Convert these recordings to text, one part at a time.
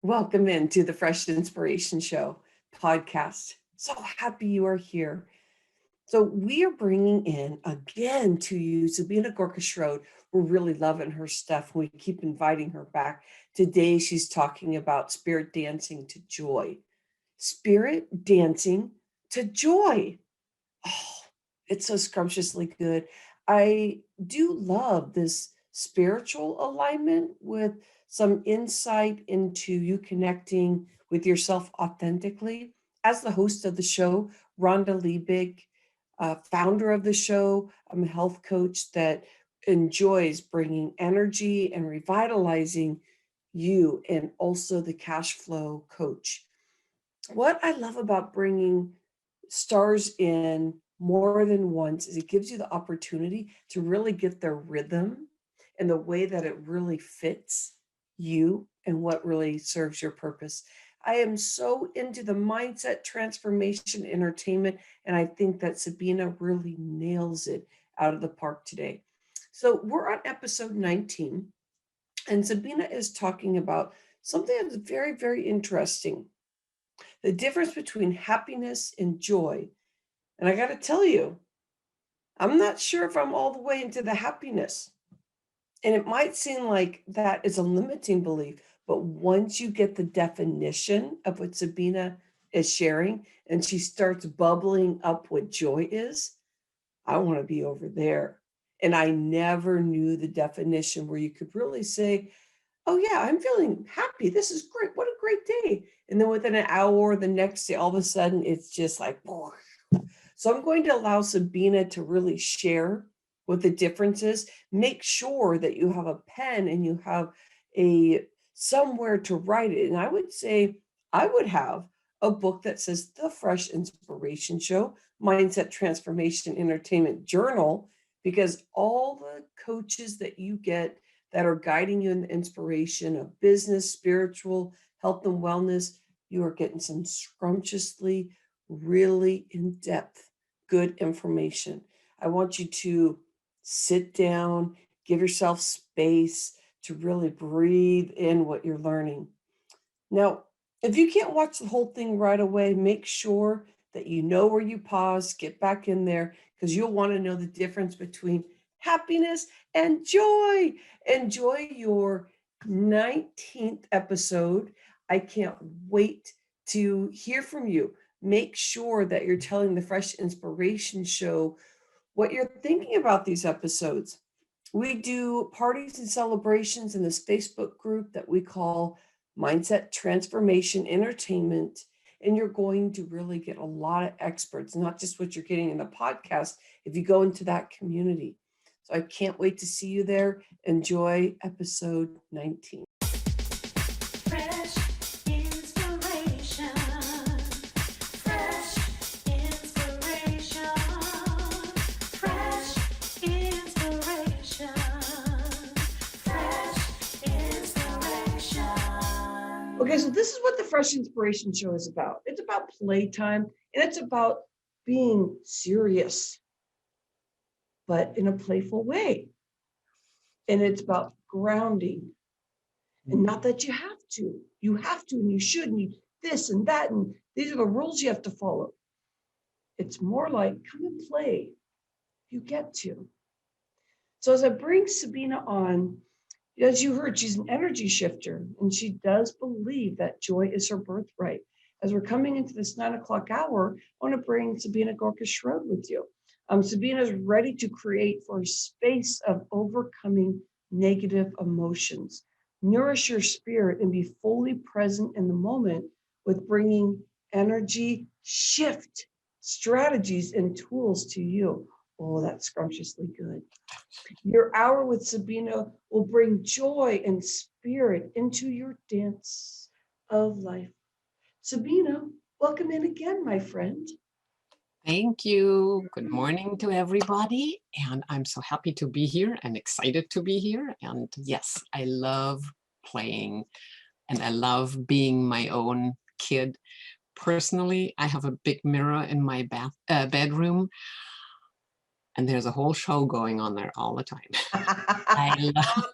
Welcome into the Fresh Inspiration Show podcast. So happy you are here. So we are bringing in again to you Sabine Goerke Shrode. We're really loving her stuff. We keep inviting her back. Today she's talking about spirit dancing to joy. Spirit dancing to joy. Oh, it's so scrumptiously good. I do love this spiritual alignment with some insight into you connecting with yourself authentically. As the host of the show, Rhonda Liebig, founder of the show, I'm a health coach that enjoys bringing energy and revitalizing you, and also the cash flow coach. What I love about bringing stars in more than once is it gives you the opportunity to really get their rhythm and the way that it really fits you and what really serves your purpose. I am so into the mindset transformation entertainment, and I think that Sabina really nails it out of the park today. So we're on episode 19, and Sabina is talking about something that's very, very interesting, the difference between happiness and joy. And I got to tell you, I'm not sure if I'm all the way into the happiness. And it might seem like that is a limiting belief, but once you get the definition of what Sabina is sharing and she starts bubbling up what joy is, I want to be over there. And I never knew the definition where you could really say, oh, yeah, I'm feeling happy. This is great. What a great day. And then within an hour or the next day, all of a sudden, it's just like, oh. So I'm going to allow Sabina to really share what the difference is. Make sure that you have a pen and you have a somewhere to write it. And I would say I would have a book that says The Fresh Inspiration Show, Mindset Transformation Entertainment Journal, because all the coaches that you get that are guiding you in the inspiration of business, spiritual, health and wellness, you are getting some scrumptiously, really in-depth, good information. I want you to sit down, give yourself space to really breathe in what you're learning. Now, if you can't watch the whole thing right away, make sure that you know where you pause, get back in there, because you'll want to know the difference between happiness and joy. Enjoy your 19th episode. I can't wait to hear from you. Make sure that you're telling the Fresh Inspiration Show what you're thinking about these episodes. We do parties and celebrations in this Facebook group that we call Mindset Transformation Entertainment. And you're going to really get a lot of experts, not just what you're getting in the podcast, if you go into that community. So I can't wait to see you there. Enjoy episode 19. Fresh inspiration. Fresh inspiration. Fresh inspiration. Fresh inspiration. Okay, so this is what the Fresh Inspiration Show is about. It's about playtime, and it's about being serious, but in a playful way. And it's about grounding. And not that you have to. You have to, and you should, and you this and that, and these are the rules you have to follow. It's more like come and play. You get to. So as I bring Sabina on, as you heard, she's an energy shifter, and she does believe that joy is her birthright. As we're coming into this 9 o'clock hour, I want to bring Sabine Goerke Shrode with you. Sabina is ready to create for a space of overcoming negative emotions. Nourish your spirit and be fully present in the moment with bringing energy shift strategies and tools to you. Oh, that's scrumptiously good. Your hour with Sabina will bring joy and spirit into your dance of life. Sabina, welcome in again, my friend. Thank you. Good morning to everybody. And I'm so happy to be here and excited to be here. And yes, I love playing and I love being my own kid. Personally, I have a big mirror in my bedroom, and there's a whole show going on there all the time. I love,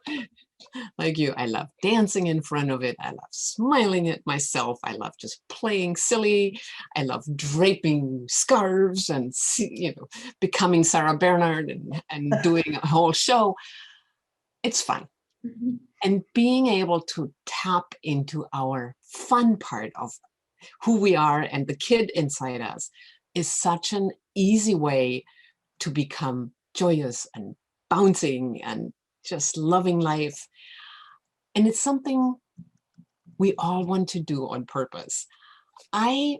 like you. I love dancing in front of it. I love smiling at myself. I love just playing silly. I love draping scarves and, becoming Sarah Bernhardt and doing a whole show. It's fun. And being able to tap into our fun part of who we are and the kid inside us is such an easy way to become joyous and bouncing and just loving life. And it's something we all want to do on purpose. I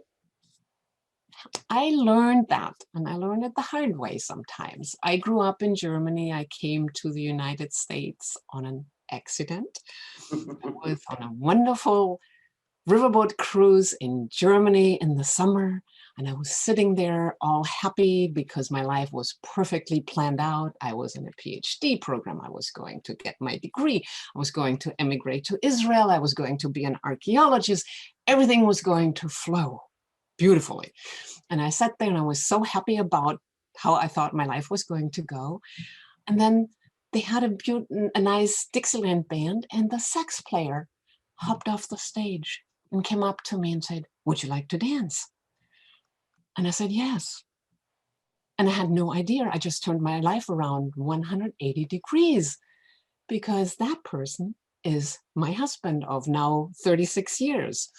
learned that, and I learned it the hard way sometimes. I grew up in Germany. I came to the United States on an accident. I was on a wonderful riverboat cruise in Germany in the summer, and I was sitting there all happy because my life was perfectly planned out. I was in a PhD program. I was going to get my degree. I was going to emigrate to Israel. I was going to be an archaeologist. Everything was going to flow beautifully. And I sat there and I was so happy about how I thought my life was going to go. And then they had a nice Dixieland band, and the sax player hopped off the stage and came up to me and said, "Would you like to dance?" And I said, "Yes." And I had no idea. I just turned my life around 180 degrees because that person is my husband of now 36 years.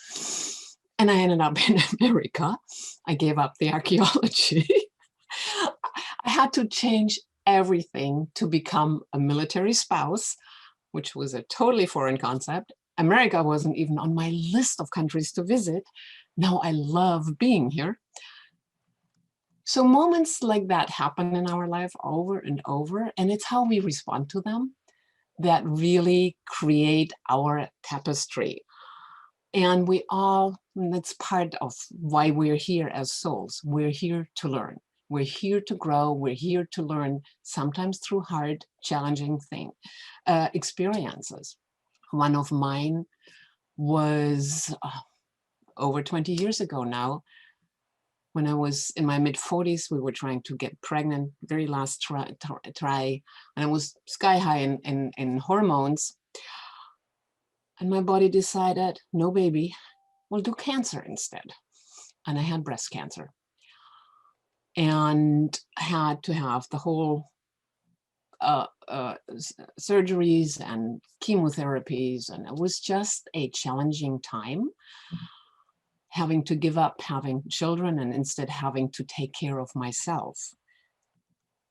And I ended up in America. I gave up the archaeology. I had to change everything to become a military spouse, which was a totally foreign concept. America wasn't even on my list of countries to visit. Now I love being here. So moments like that happen in our life over and over, and it's how we respond to them that really create our tapestry. And that's part of why we're here as souls. We're here to learn. We're here to grow. We're here to learn, sometimes through hard, challenging experiences. One of mine was over 20 years ago now. When I was in my mid-40s, we were trying to get pregnant, very last try, and I was sky high in hormones. And my body decided, no baby, we'll do cancer instead. And I had breast cancer. And I had to have the whole surgeries and chemotherapies. And it was just a challenging time, having to give up having children and instead having to take care of myself.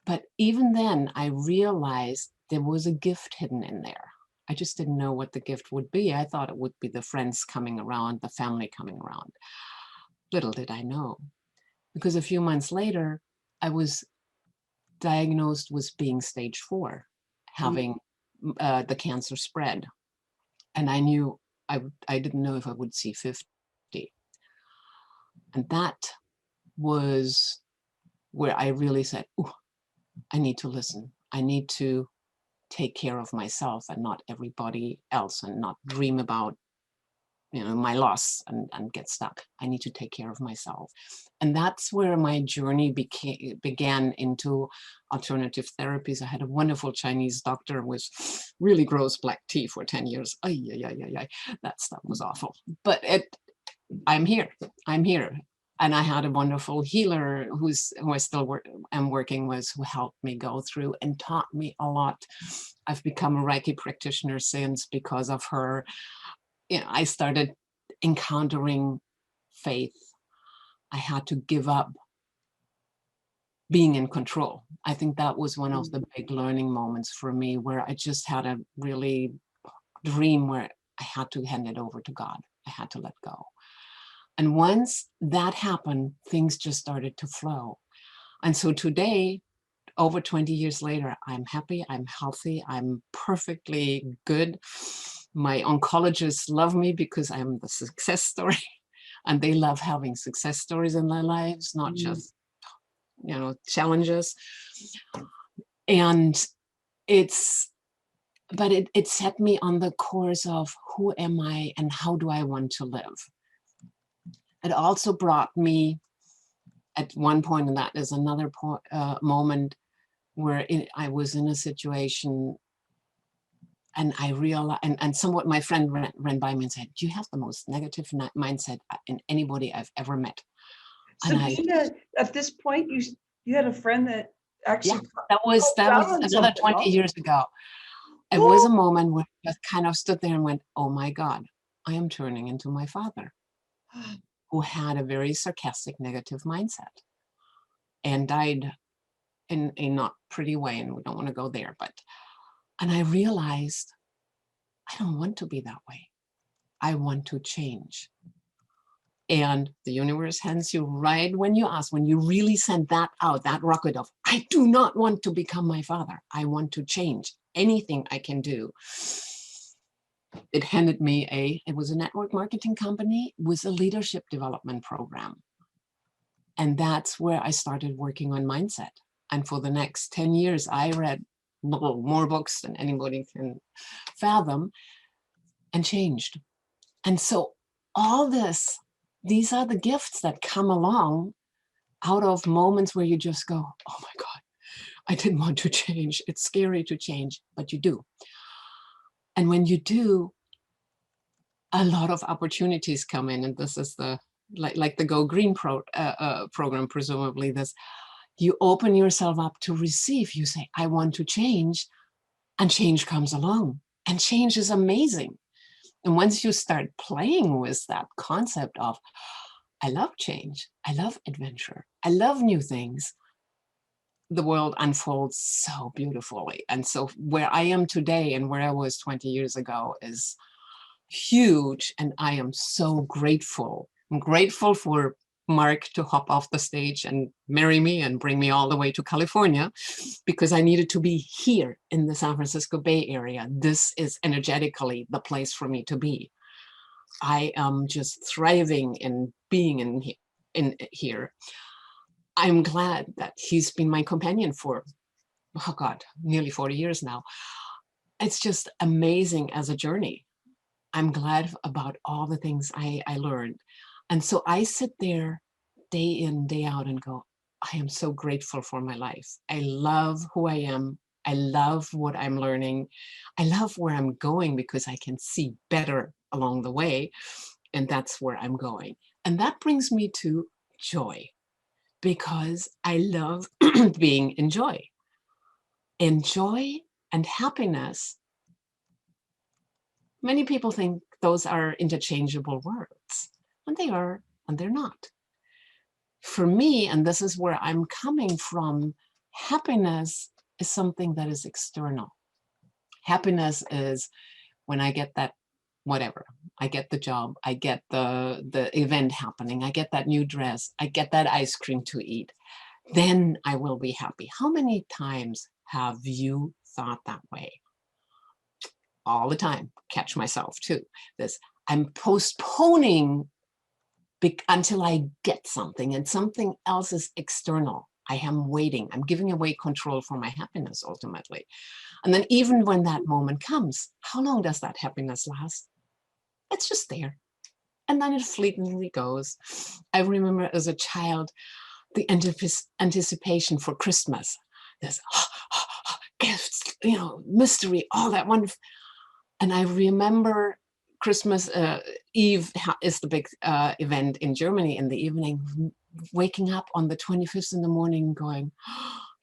But even then, I realized there was a gift hidden in there. I just didn't know what the gift would be. I thought it would be the friends coming around, the family coming around. Little did I know, because a few months later, I was diagnosed with being stage 4, having the cancer spread. And I knew I didn't know if I would see 50. And that was where I really said, "Ooh, I need to listen. I need to take care of myself and not everybody else, and not dream about, my loss and get stuck. I need to take care of myself." And that's where my journey began into alternative therapies. I had a wonderful Chinese doctor with really gross black tea for 10 years. That stuff was awful. But I'm here. And I had a wonderful healer who I still am working with, who helped me go through and taught me a lot. I've become a Reiki practitioner since because of her. I started encountering faith. I had to give up being in control. I think that was one of the big learning moments for me, where I just had a really dream where I had to hand it over to God. I had to let go. And once that happened, things just started to flow. And so today, over 20 years later, I'm happy, I'm healthy, I'm perfectly good. My oncologists love me because I'm the success story, and they love having success stories in their lives, not just, challenges. And it set me on the course of who am I and how do I want to live. It also brought me at one point, and that is another moment, where I was in a situation and I realized, and somewhat my friend ran by me and said, you have the most negative mindset in anybody I've ever met. And Sabina, at this point, you had a friend that actually that was found another something, 20 huh? years ago. It was a moment where I just kind of stood there and went, oh my God, I am turning into my father, who had a very sarcastic, negative mindset and died in a not pretty way. And we don't want to go there, and I realized I don't want to be that way. I want to change. And the universe hands you right when you ask, when you really send that out, that rocket of, I do not want to become my father. I want to change anything I can do. It handed me it was a network marketing company with a leadership development program. And that's where I started working on mindset. And for the next 10 years, I read more books than anybody can fathom and changed. And so all these are the gifts that come along out of moments where you just go, oh my God, I didn't want to change. It's scary to change, but you do. And when you do, a lot of opportunities come in. And this is the, like the Go Green program, presumably this, you open yourself up to receive. You say, I want to change, and change comes along. And change is amazing. And once you start playing with that concept of, I love change, I love adventure, I love new things, the world unfolds so beautifully. And so where I am today and where I was 20 years ago is huge. And I am so grateful. I'm grateful for Mark to hop off the stage and marry me and bring me all the way to California, because I needed to be here in the San Francisco Bay Area. This is energetically the place for me to be. I am just thriving in being in here. I'm glad that he's been my companion for, oh God, nearly 40 years now. It's just amazing as a journey. I'm glad about all the things I learned. And so I sit there day in, day out and go, I am so grateful for my life. I love who I am. I love what I'm learning. I love where I'm going because I can see better along the way. And that's where I'm going. And that brings me to joy, because I love being in joy. And joy and happiness, many people think those are interchangeable words, and they are, and they're not. For me, and this is where I'm coming from, happiness is something that is external. Happiness is when I get that whatever, I get the job, I get the event happening, I get that new dress, I get that ice cream to eat, then I will be happy. How many times have you thought that way? All the time. Catch myself too. This, I'm postponing until I get something, and something else is external. I am waiting. I'm giving away control for my happiness ultimately. And then even when that moment comes, how long does that happiness last? It's just there. And then it fleetingly goes. I remember as a child, the anticipation for Christmas. There's gifts, mystery, all that wonderful. And I remember Christmas Eve is the big event in Germany in the evening, waking up on the 25th in the morning going,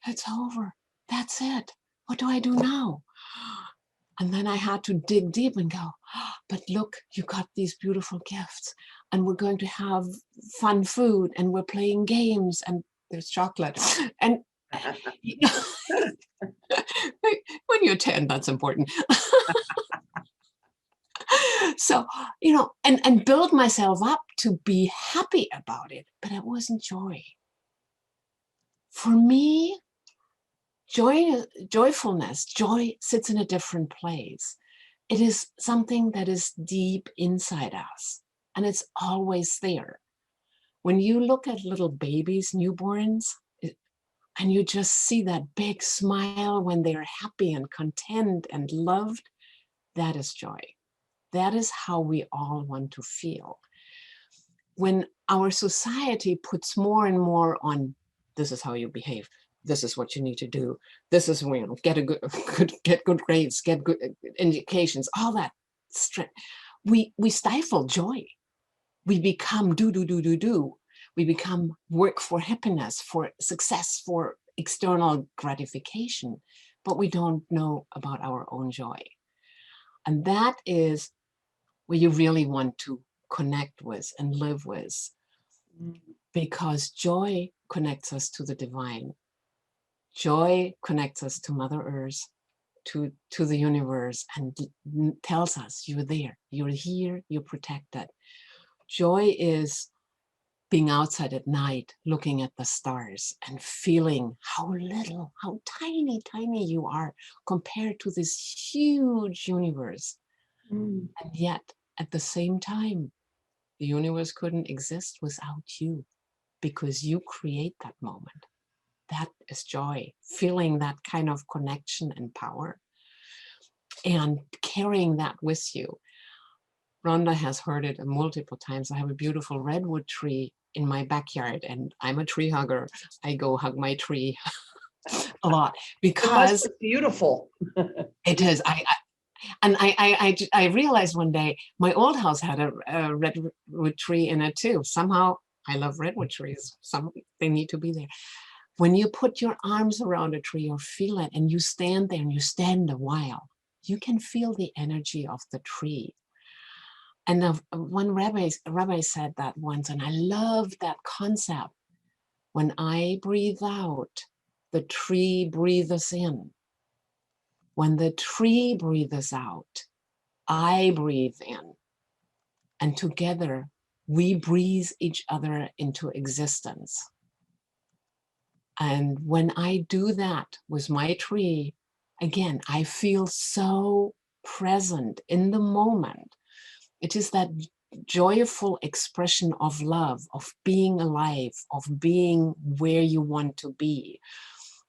it's over. That's it. What do I do now? And then I had to dig deep and go, but look, you got these beautiful gifts, and we're going to have fun food, and we're playing games, and there's chocolate. And when you're 10, that's important. So, and build myself up to be happy about it, but it wasn't joy. For me, joyfulness, joy sits in a different place. It is something that is deep inside us, and it's always there. When you look at little babies, newborns, and you just see that big smile when they're happy and content and loved, that is joy. That is how we all want to feel. When our society puts more and more on, this is how you behave, this is what you need to do. This is, you know, get a get good grades, get good indications, all that strength. We stifle joy. We become do. We become work for happiness, for success, for external gratification, but we don't know about our own joy. And that is where you really want to connect with and live with, because joy connects us to the divine. Joy connects us to Mother Earth, to the universe, and tells us you're there, you're here, you're protected. Joy is being outside at night, looking at the stars and feeling how little, how tiny you are compared to this huge universe. Mm. And yet, at the same time, the universe couldn't exist without you, because you create that moment. That is joy, feeling that kind of connection and power and carrying that with you. Rhonda has heard it multiple times. I have a beautiful redwood tree in my backyard, and I'm a tree hugger. I go hug my tree a lot It must because look beautiful. it is. I realized one day my old house had a redwood tree in it too. Somehow I love redwood trees. They need to be there. When you put your arms around a tree or feel it, and you stand there and you stand a while, you can feel the energy of the tree. And one rabbi said that once, and I love that concept. When I breathe out, the tree breathes in. When the tree breathes out, I breathe in. And together, we breathe each other into existence. And when I do that with my tree, again, I feel so present in the moment. It is that joyful expression of love, of being alive, of being where you want to be.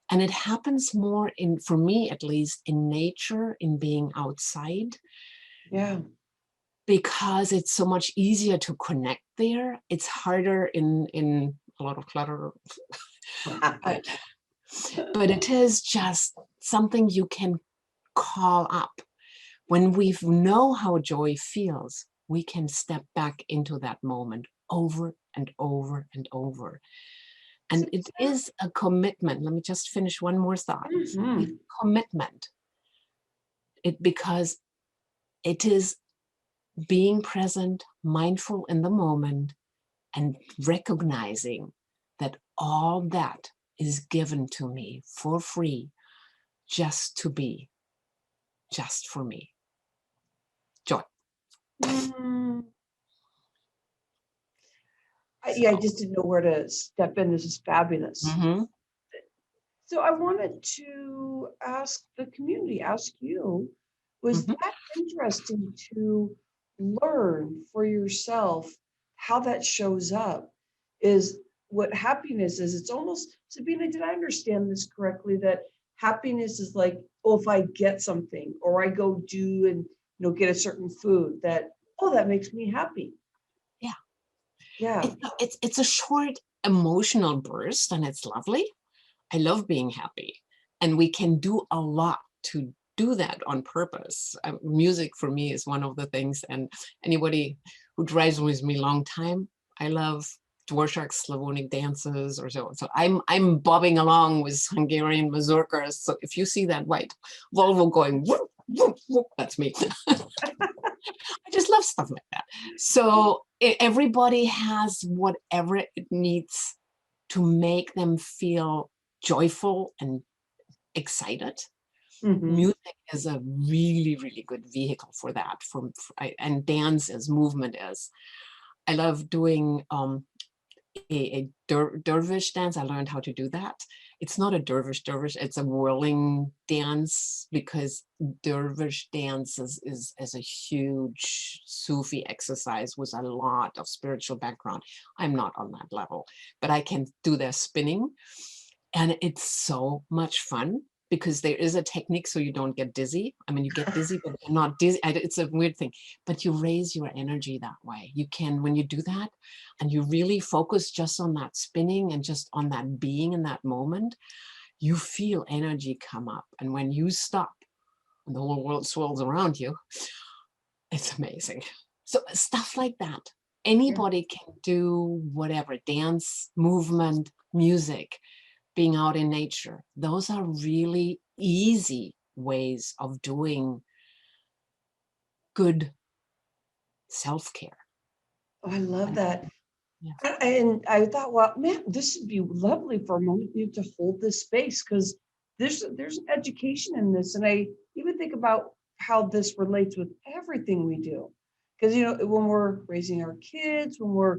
And it happens more for me at least, in nature, in being outside. Yeah. Because it's so much easier to connect there. It's harder in a lot of clutter. But it is just something you can call up. When we know how joy feels, we can step back into that moment over and over and over. And it is a commitment. Let me just finish one more thought. Mhm. It's commitment. Because it is being present, mindful in the moment, and recognizing that all that is given to me for free, just to be, just for me. Joy. Mm. Yeah, I just didn't know where to step in. This is fabulous. Mm-hmm. So I wanted to ask the community, ask you, was Mhm. that interesting to learn for yourself how that shows up? Is what happiness is? It's almost, Sabina, did I understand this correctly? That happiness is like, oh, if I get something or I go do and get a certain food, that, oh, that makes me happy. Yeah. Yeah. It's a short emotional burst, and it's lovely. I love being happy, and we can do a lot to do that on purpose. Music for me is one of the things, and anybody who drives with me long time, I love Dvorak's Slavonic dances or so. So I'm bobbing along with Hungarian mazurkas. So if you see that white Volvo going, whoop, whoop, whoop, that's me. I just love stuff like that. So everybody has whatever it needs to make them feel joyful and excited. Mhm. Music is a really, really good vehicle for that. And dance as movement is. I love doing a dervish dance. I learned how to do that. It's not a dervish, it's a whirling dance, because dervish dance is a huge Sufi exercise with a lot of spiritual background. I'm not on that level, but I can do their spinning. And it's so much fun, because there is a technique so you don't get dizzy. I mean, you get dizzy, but you're not dizzy. It's a weird thing, but you raise your energy that way. You can, when you do that and you really focus just on that spinning and just on that being in that moment, you feel energy come up. And when you stop, and the whole world swirls around you, it's amazing. So stuff like that. Anybody can do whatever, dance, movement, music, being out in nature. Those are really easy ways of doing good self-care. Oh, I love that. Yeah. And I thought, well, man, this would be lovely for a moment you to hold this space, because there's education in this. And I even think about how this relates with everything we do. Because, when we're raising our kids, when we're,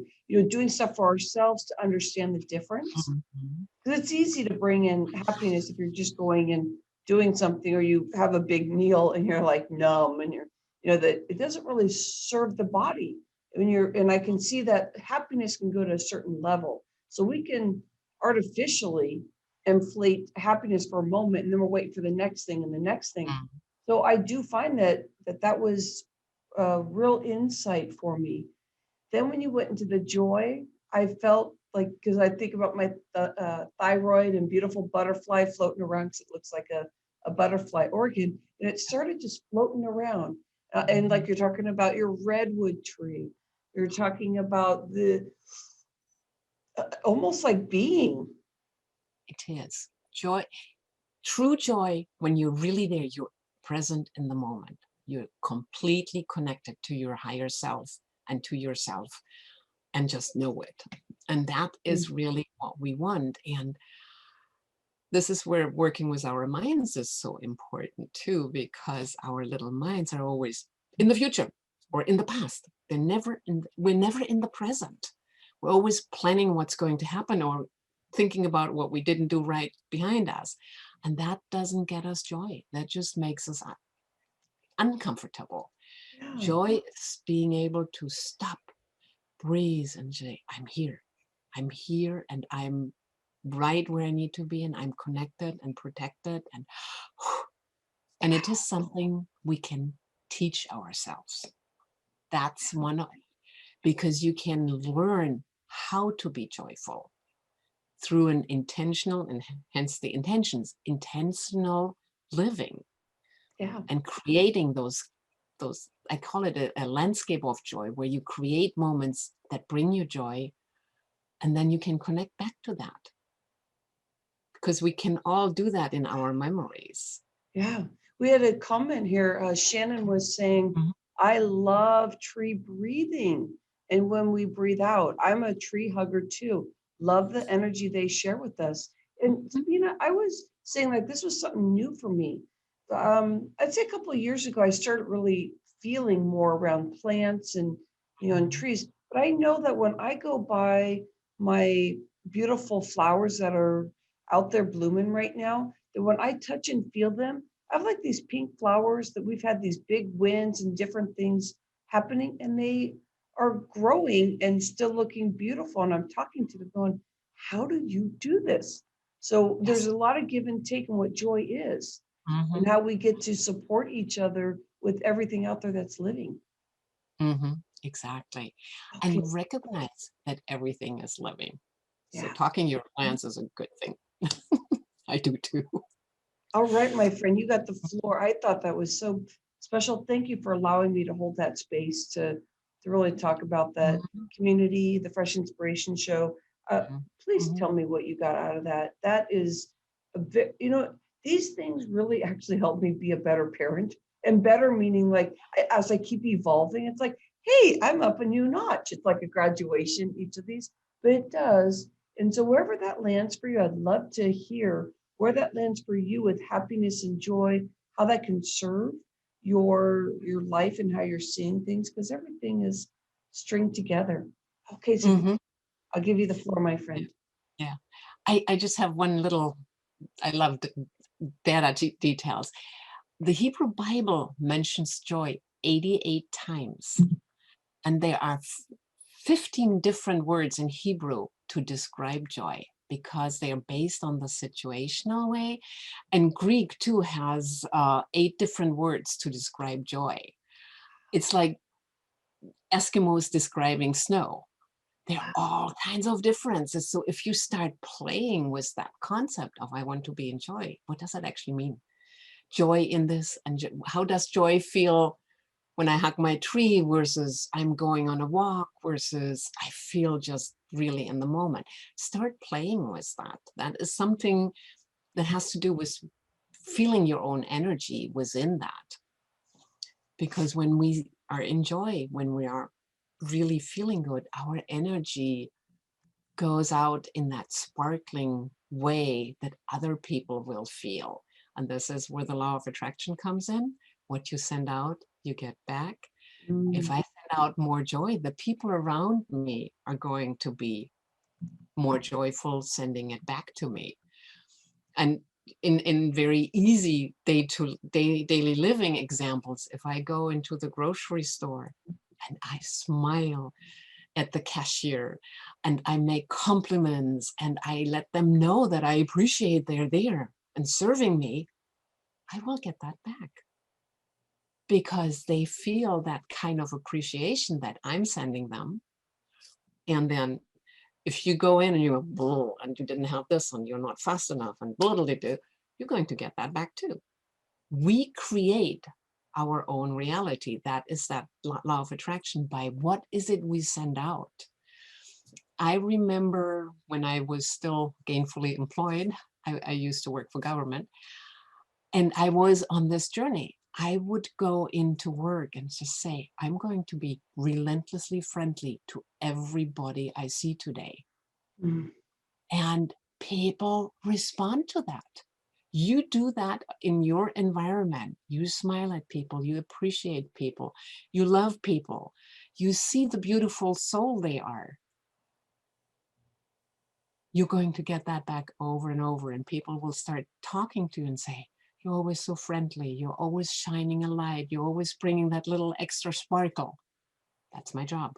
doing stuff for ourselves to understand the difference. Mhm. Because it's easy to bring in happiness if you're just going and doing something, or you have a big meal and you're like numb, and that it doesn't really serve the body. And I can see that happiness can go to a certain level. So we can artificially inflate happiness for a moment, and then we're waiting for the next thing and the next thing. Mm. So I do find that was a real insight for me. Then when you went into the joy, I felt like, because I think about my thyroid and beautiful butterfly floating around, 'cause it looks like a butterfly organ, and it started just floating around. And like you're talking about your redwood tree, you're talking about the almost like being. It is joy, true joy. When you're really there, you're present in the moment. You're completely connected to your higher self and to yourself, and just know it. And that is really what we want. And this is where working with our minds is so important too, because our little minds are always in the future or in the past. We're never in the present. We're always planning what's going to happen, or thinking about what we didn't do right behind us. And that doesn't get us joy. That just makes us uncomfortable. Yeah. Joy is being able to stop, breathe, and say, I'm here. I'm here, and I'm right where I need to be, and I'm connected and protected. And it is something we can teach ourselves. That's one of, because you can learn how to be joyful through an intentional, and hence the intentions, intentional living, Yeah. and creating those, I call it a landscape of joy, where you create moments that bring you joy, and then you can connect back to that, because we can all do that in our memories. Yeah. We had a comment here. Shannon was saying, Mhm. I love tree breathing. And when we breathe out, I'm a tree hugger too. Love the energy they share with us. And Sabina, I was saying, like, this was something new for me. I'd say a couple of years ago, I started really feeling more around plants and trees. But I know that when I go by my beautiful flowers that are out there blooming right now, that when I touch and feel them, I have like these pink flowers that we've had these big winds and different things happening, and they are growing and still looking beautiful. And I'm talking to them going, how do you do this? So there's Yes. a lot of give and take in what joy is, and Mhm. how we get to support each other with everything out there that's living. Exactly. Okay. And recognize that everything is living. So Yeah. talking your plants is a good thing. I do too. All right, my friend, you got the floor. I thought that was so special. Thank you for allowing me to hold that space to really talk about that Mhm, community, the Fresh Inspiration Show. mhm, Please mhm, tell me what you got out of that. That is a bit, these things really actually help me be a better parent, and better meaning like as I keep evolving, it's like, hey, I'm up a new notch. It's like a graduation, each of these, but it does. And so wherever that lands for you, I'd love to hear where that lands for you with happiness and joy, how that can serve your life and how you're seeing things, because everything is stringed together. Okay, so mhm. I'll give you the floor, my Yeah, friend. yeah. I just have one little, I love data details. The Hebrew Bible mentions joy 88 times, and there are 15 different words in Hebrew to describe joy, because they are based on the situational way. And Greek too has 8 different words to describe joy. It's like Eskimos describing snow. There are all kinds of differences. So if you start playing with that concept of I want to be in joy, what does that actually mean? Joy in this, and how does joy feel when I hug my tree versus I'm going on a walk versus I feel just really in the moment. Start playing with that. That is something that has to do with feeling your own energy within that. Because when we are in joy, when we are really feeling good, our energy goes out in that sparkling way that other people will feel. And this is where the law of attraction comes in. What you send out, you get back. If I send out more joy, the people around me are going to be more joyful sending it back to me. And in very easy daily living examples, if I go into the grocery store and I smile at the cashier and I make compliments and I let them know that I appreciate they're there and serving me, I will get that back. Because they feel that kind of appreciation that I'm sending them. And then if you go in and you go, and you didn't have this and you're not fast enough and blah, blah, blah, you're going to get that back too. We create our own reality. That is that law of attraction by what is it we send out. I remember when I was still gainfully employed, I used to work for government, and I was on this journey. I would go into work and just say, I'm going to be relentlessly friendly to everybody I see today. Mm. And people respond to that. You do that in your environment. You smile at people, you appreciate people, you love people, you see the beautiful soul they are. You're going to get that back over and over, and people will start talking to you and say, you're always so friendly, you're always shining a light, you're always bringing that little extra sparkle. That's my job.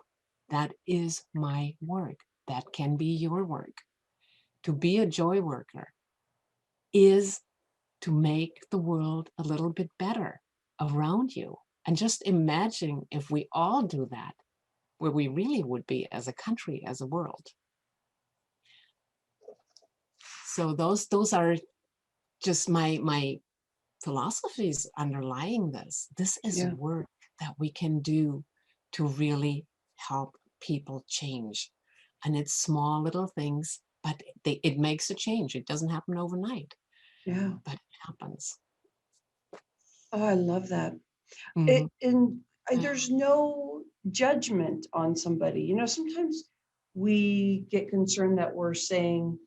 That is my work. That can be your work. To be a joy worker is to make the world a little bit better around you. And just imagine if we all do that, where we really would be as a country, as a world. So those are just my philosophies underlying this. This is Yeah. work that we can do to really help people change. And it's small little things, but it makes a change. It doesn't happen overnight, Yeah. but it happens. Oh, I love that. Mhm. There's no judgment on somebody. You know, sometimes we get concerned that we're saying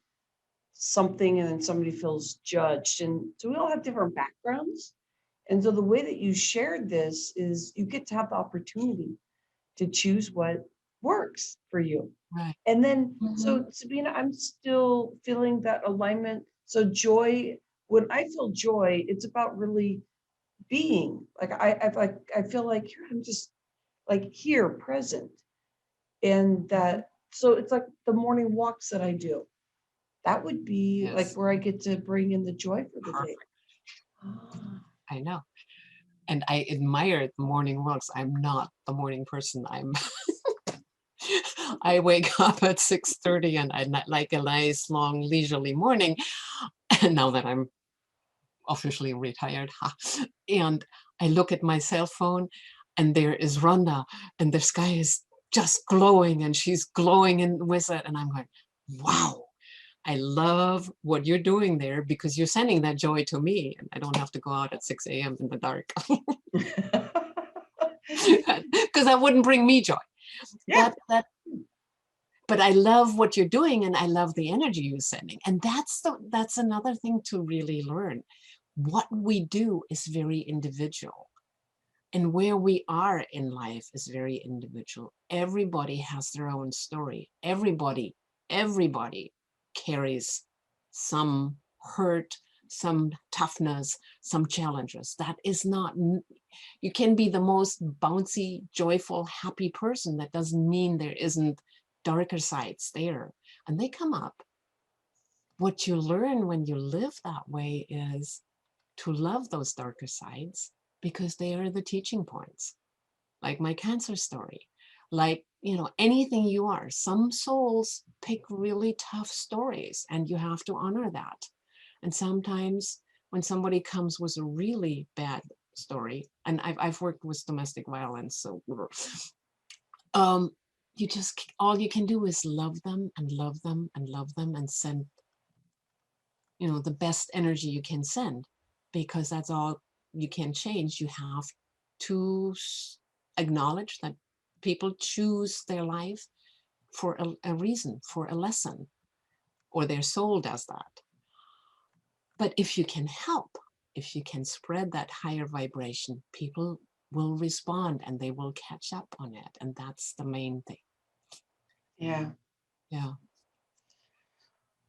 something and then somebody feels judged. And so we all have different backgrounds. And so the way that you shared this is you get to have the opportunity to choose what works for you. Right. And then, Mhm. so Sabina, I'm still feeling that alignment. So joy, when I feel joy, it's about really being like I feel like here I'm just like here present, and that so it's like the morning walks that I do. That would be like Yes. where I get to bring in the joy for the day. Perfect. Ah, I know. And I admire the morning walks. I'm not the morning person. I wake up at 6:30 and I like a nice long leisurely morning. And now that I'm officially retired, and I look at my cell phone and there is Rhonda and the sky is just glowing and she's glowing in with it. And I'm going, wow, I love what you're doing there because you're sending that joy to me. And I don't have to go out at 6 a.m. in the dark because that wouldn't bring me joy. yeah, But I love what you're doing and I love the energy you're sending. And that's another thing to really learn. What we do is very individual. And where we are in life is very individual. Everybody has their own story. Everybody carries some hurt, some toughness, some challenges. That is not, you can be the most bouncy, joyful, happy person. That doesn't mean there isn't darker sides there. And they come up. What you learn when you live that way is to love those darker sides because they are the teaching points. Like my cancer story. like, you know, anything you are. Some souls pick really tough stories and you have to honor that. And sometimes when somebody comes with a really bad story, and I've worked with domestic violence, so you just, all you can do is love them and love them and love them and send, you know, the best energy you can send, because that's all you can change. You have to acknowledge that people choose their life for a reason, for a lesson, or their soul does that. But if you can help, if you can spread that higher vibration, people will respond and they will catch up on it. And that's the main thing. Yeah. Yeah.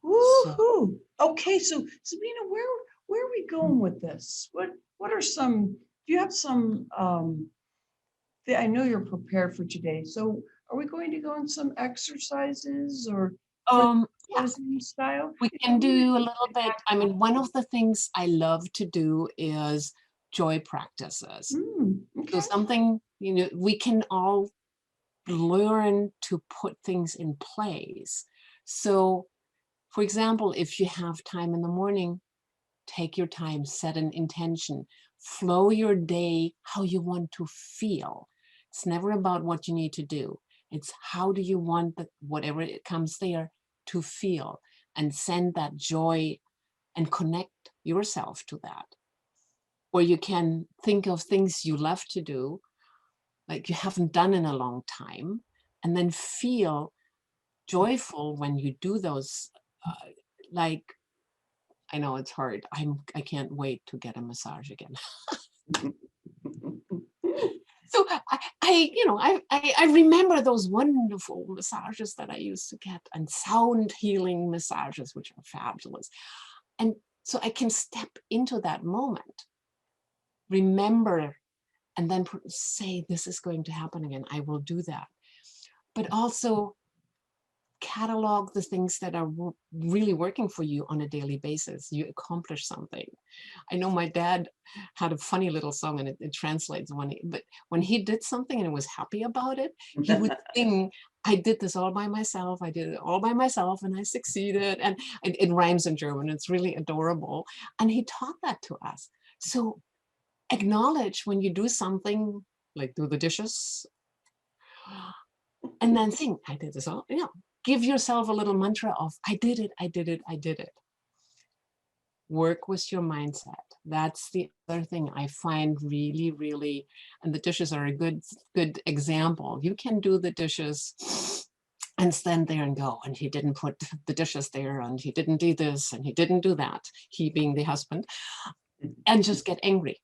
Woohoo! Okay, so Sabina, where are we going with this? What are some? Do you have some? I know you're prepared for today. So are we going to go on some exercises or Yeah, closing style? we can do a little bit. I mean, one of the things I love to do is joy practices. Okay. So something, you know, we can all learn to put things in place. So, for example, if you have time in the morning, take your time, set an intention, flow your day how you want to feel. It's never about what you need to do. It's how do you want that, whatever it comes there, to feel, and send that joy and connect yourself to that. Or you can think of things you love to do, like you haven't done in a long time, and then feel joyful when you do those. Like, I know it's hard. I can't wait to get a massage again. So I remember those wonderful massages that I used to get, and sound healing massages, which are fabulous. And so I can step into that moment, remember, and then say, this is going to happen again. I will do that. But also catalog the things that are really working for you on a daily basis. You accomplish something. I know my dad had a funny little song, and it translates but when he did something and was happy about it, he would sing, I did this all by myself. I did it all by myself and I succeeded. And it rhymes in German. It's really adorable. And he taught that to us. So acknowledge when you do something, like do the dishes, and then sing, I did this all, give yourself a little mantra of, I did it, I did it, I did it. Work with your mindset. That's the other thing I find really, really, and the dishes are a good example. You can do the dishes and stand there and go, and he didn't put the dishes there, and he didn't do this, and he didn't do that, he being the husband, and just get angry.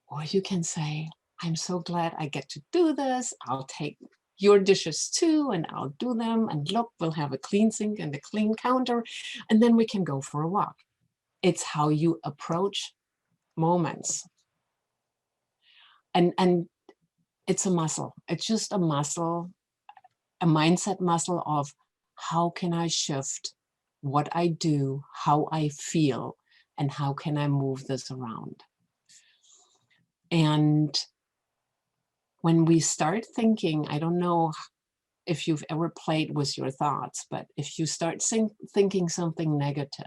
Or you can say, I'm so glad I get to do this. I'll take your dishes too, and I'll do them. And look, we'll have a clean sink and a clean counter, and then we can go for a walk. It's how you approach moments. And it's a muscle. It's just a muscle, a mindset muscle of how can I shift what I do, how I feel, and how can I move this around? And when we start thinking, I don't know if you've ever played with your thoughts, but if you start thinking something negative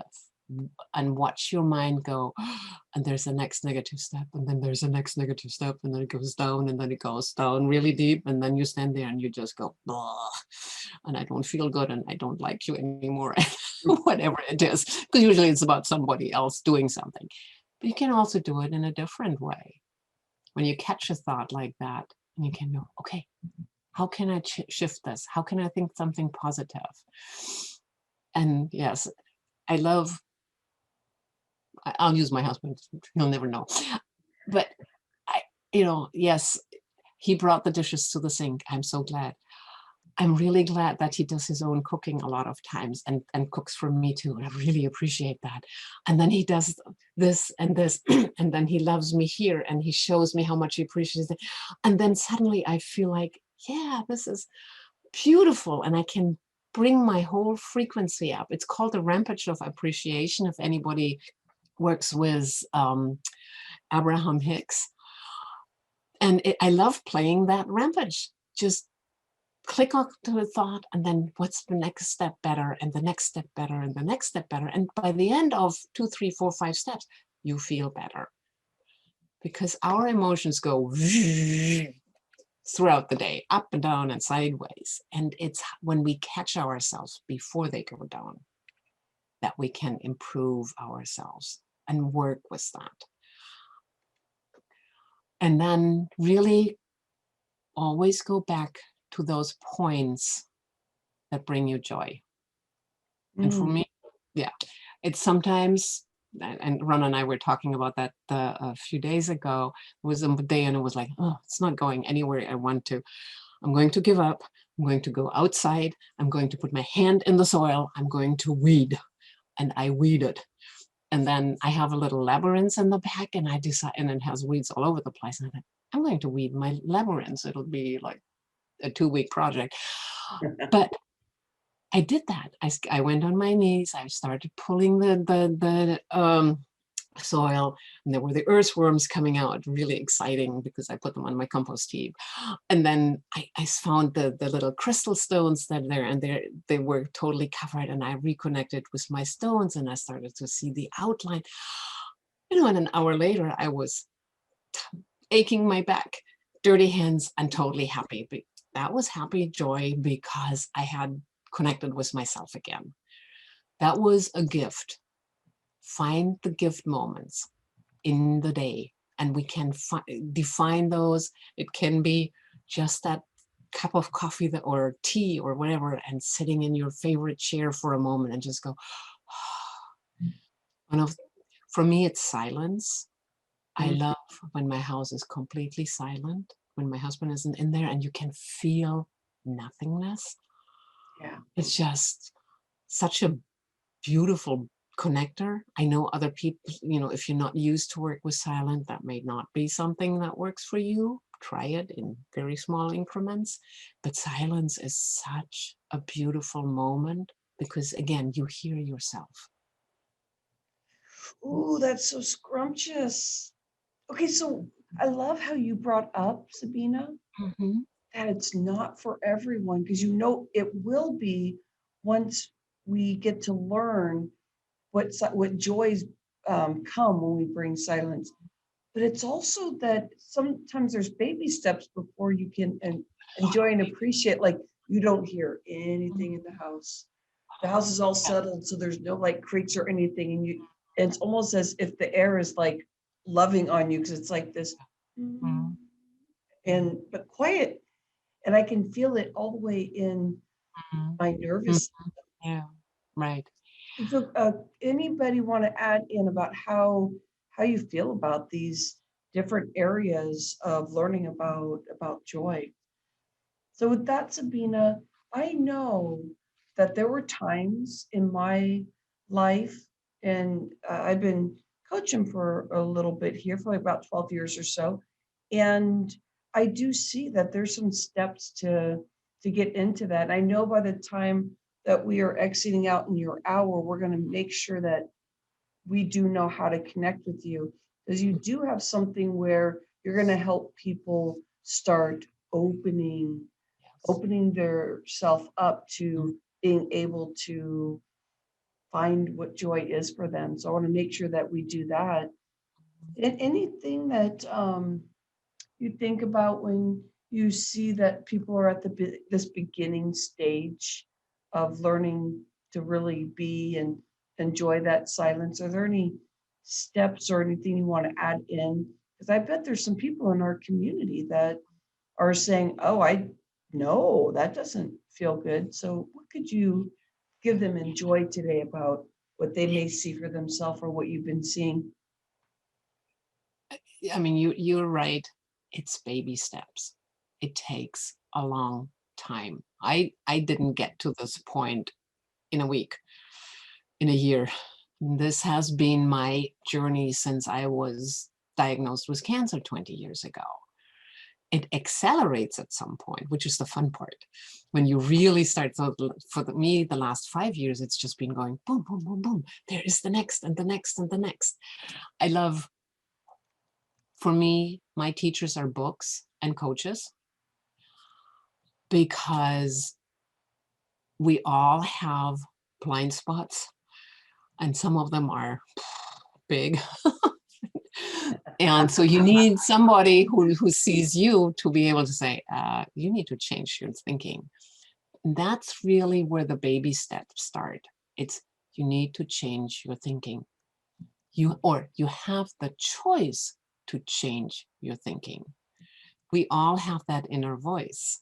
and watch your mind go, and there's the next negative step, and then there's the next negative step, and then it goes down, and then it goes down really deep, and then you stand there and you just go, and I don't feel good, and I don't like you anymore, whatever it is, because usually it's about somebody else doing something. But you can also do it in a different way. When you catch a thought like that, and you can go, okay, how can I shift this? How can I think something positive? And yes, I love, I'll use my husband, he'll never know. But yes, he brought the dishes to the sink. I'm so glad. I'm really glad that he does his own cooking a lot of times and cooks for me too. I really appreciate that. And then he does this and this, and then he loves me here, and he shows me how much he appreciates it. And then suddenly I feel like, yeah, this is beautiful. And I can bring my whole frequency up. It's called the rampage of appreciation. If anybody works with Abraham Hicks. And I love playing that rampage. Just click on to a thought, and then what's the next step better, and the next step better, and the next step better. And by the end of 2, 3, 4, 5 steps, you feel better. Because our emotions go throughout the day, up and down and sideways. And it's when we catch ourselves before they go down that we can improve ourselves and work with that. And then really always go back to those points that bring you joy. And for me, yeah, it's sometimes, and Ron and I were talking about that a few days ago. It was a day and it was like, oh, it's not going anywhere I want to. I'm going to give up. I'm going to go outside. I'm going to put my hand in the soil. I'm going to weed. And I weeded. And then I have a little labyrinth in the back, and I decide, and it has weeds all over the place. And I thought, I'm going to weed my labyrinth. It'll be like a 2-week project. But I did that. I went on my knees. I started pulling the soil, and there were the earthworms coming out. Really exciting because I put them on my compost heap. And then I found the little crystal stones that are there, and they were totally covered. And I reconnected with my stones, and I started to see the outline. And an hour later, I was aching my back, dirty hands, and totally happy. But that was happy joy because I had connected with myself again. That was a gift. Find the gift moments in the day, and we can define those. It can be just that cup of coffee or tea or whatever, and sitting in your favorite chair for a moment and just go. For me, it's silence. I love when my house is completely silent, when my husband isn't in there, and you can feel nothingness. Yeah. It's just such a beautiful connector. I know other people, if you're not used to work with silent, that may not be something that works for you. Try it in very small increments. But silence is such a beautiful moment because, again, you hear yourself. Ooh, that's so scrumptious. Okay, so I love how you brought up, Sabina, that it's not for everyone, because it will be once we get to learn what joys come when we bring silence. But it's also that sometimes there's baby steps before you can enjoy and appreciate. Like, you don't hear anything in the house. The house is all settled, so there's no like creaks or anything, and it's almost as if the air is like loving on you, because it's like this, but quiet, and I can feel it all the way in my nervous. Yeah, right. So, anybody want to add in about how you feel about these different areas of learning about joy? So with that, Sabina, I know that there were times in my life, and I've been coaching for a little bit here for like about 12 years or so, and I do see that there's some steps to get into that. I know by the time that we are exiting out in your hour, we're going to make sure that we do know how to connect with you, because you do have something where you're going to help people start opening their self up to being able to find what joy is for them. So I want to make sure that we do that. And anything that you think about when you see that people are at this beginning stage of learning to really be and enjoy that silence? Are there any steps or anything you want to add in? Because I bet there's some people in our community that are saying, oh, no, that doesn't feel good. So what could you give them in joy today about what they may see for themselves or what you've been seeing? I mean, you're right. It's baby steps. It takes a long time. I didn't get to this point in a week, in a year. This has been my journey since I was diagnosed with cancer 20 years ago. It accelerates at some point, which is the fun part. When you really start, so for me, the last 5 years, it's just been going boom, boom, boom, boom. There is the next and the next and the next. I love, for me, my teachers are books and coaches. because we all have blind spots, and some of them are big. And so you need somebody who sees you to be able to say, you need to change your thinking. And that's really where the baby steps start. It's you need to change your thinking. You have the choice to change your thinking. We all have that inner voice.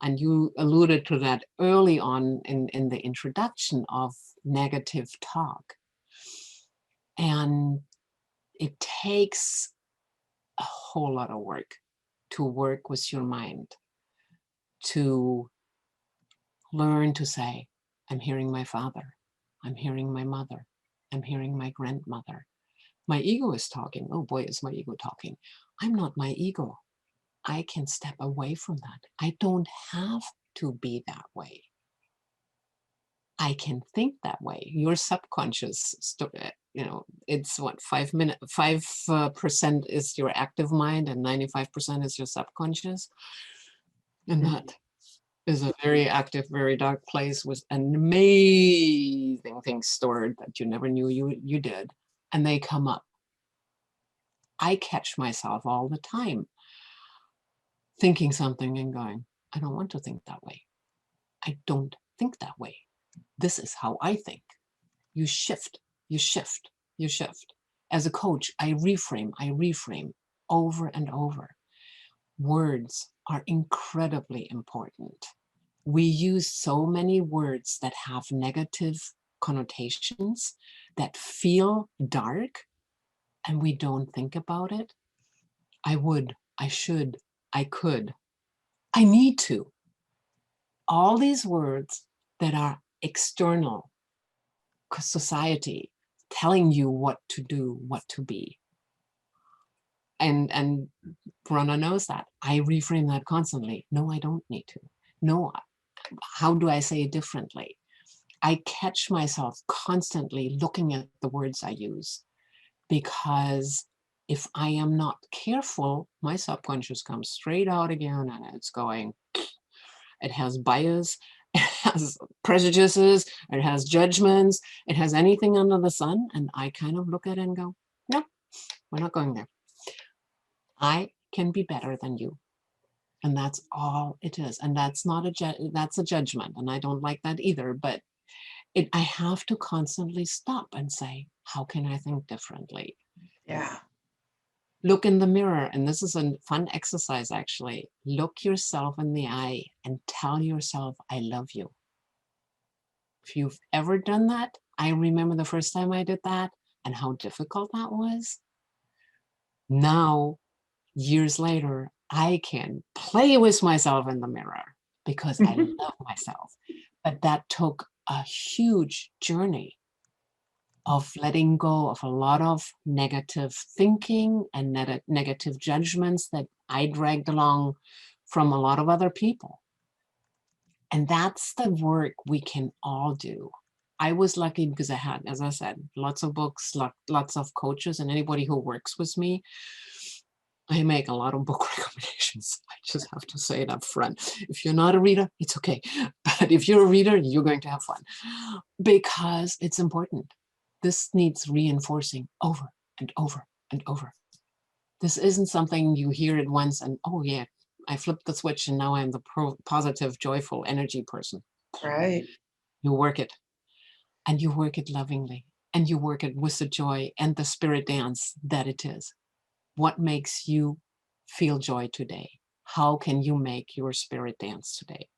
And you alluded to that early on in the introduction of negative talk. And it takes a whole lot of work to work with your mind, to learn to say, I'm hearing my father, I'm hearing my mother, I'm hearing my grandmother. My ego is talking. Oh boy, is my ego talking. I'm not my ego. I can step away from that. I don't have to be that way. I can think that way. Your subconscious, it's what 5% is your active mind, and 95% is your subconscious, and that is a very active, very dark place with amazing things stored that you never knew you did, and they come up. I catch myself all the time thinking something and going, I don't want to think that way. I don't think that way. This is how I think. You shift, you shift, you shift. As a coach, I reframe over and over. Words are incredibly important. We use so many words that have negative connotations, that feel dark, and we don't think about it. I would, I should, I could, I need to. All these words that are external society telling you what to do, what to be. And Rhonda knows that. I reframe that constantly. No, I don't need to. No, how do I say it differently? I catch myself constantly looking at the words I use, because if I am not careful, my subconscious comes straight out again, and it's going, it has bias, it has prejudices, it has judgments, it has anything under the sun. And I kind of look at it and go, no, we're not going there. I can be better than you. And that's all it is. And that's not that's a judgment. And I don't like that either. But I have to constantly stop and say, how can I think differently? Yeah. Look in the mirror. And this is a fun exercise, actually. Look yourself in the eye and tell yourself, I love you. If you've ever done that, I remember the first time I did that and how difficult that was. Now, years later, I can play with myself in the mirror because I love myself. But that took a huge journey of letting go of a lot of negative thinking and negative judgments that I dragged along from a lot of other people. And that's the work we can all do. I was lucky because I had, as I said, lots of books, lots of coaches, and anybody who works with me. I make a lot of book recommendations. I just have to say it up front. If you're not a reader, it's okay. But if you're a reader, you're going to have fun because it's important. This needs reinforcing over and over and over. This isn't something you hear it once and, oh yeah, I flipped the switch and now I'm the positive, joyful energy person. Right. You work it, and you work it lovingly, and you work it with the joy and the spirit dance that it is. What makes you feel joy today? How can you make your spirit dance today?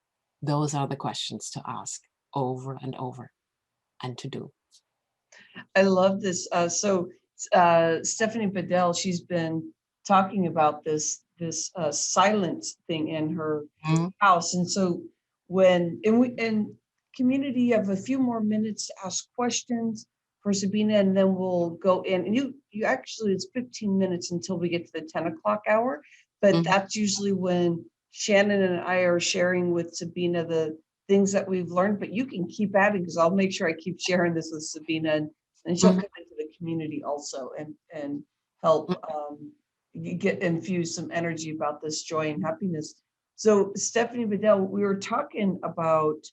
Those are the questions to ask over and over and to do. I love this. Stephanie Bedell, she's been talking about this silence thing in her Mhm. house. And so in community, you have a few more minutes to ask questions for Sabina, and then we'll go in. And you actually, it's 15 minutes until we get to the 10 o'clock hour, but Mhm. that's usually when Shannon and I are sharing with Sabina the things that we've learned. But you can keep adding, because I'll make sure I keep sharing this with Sabina, and she'll Mhm. come into the community also and help infuse some energy about this joy and happiness. So Stephanie Bedell, we were talking about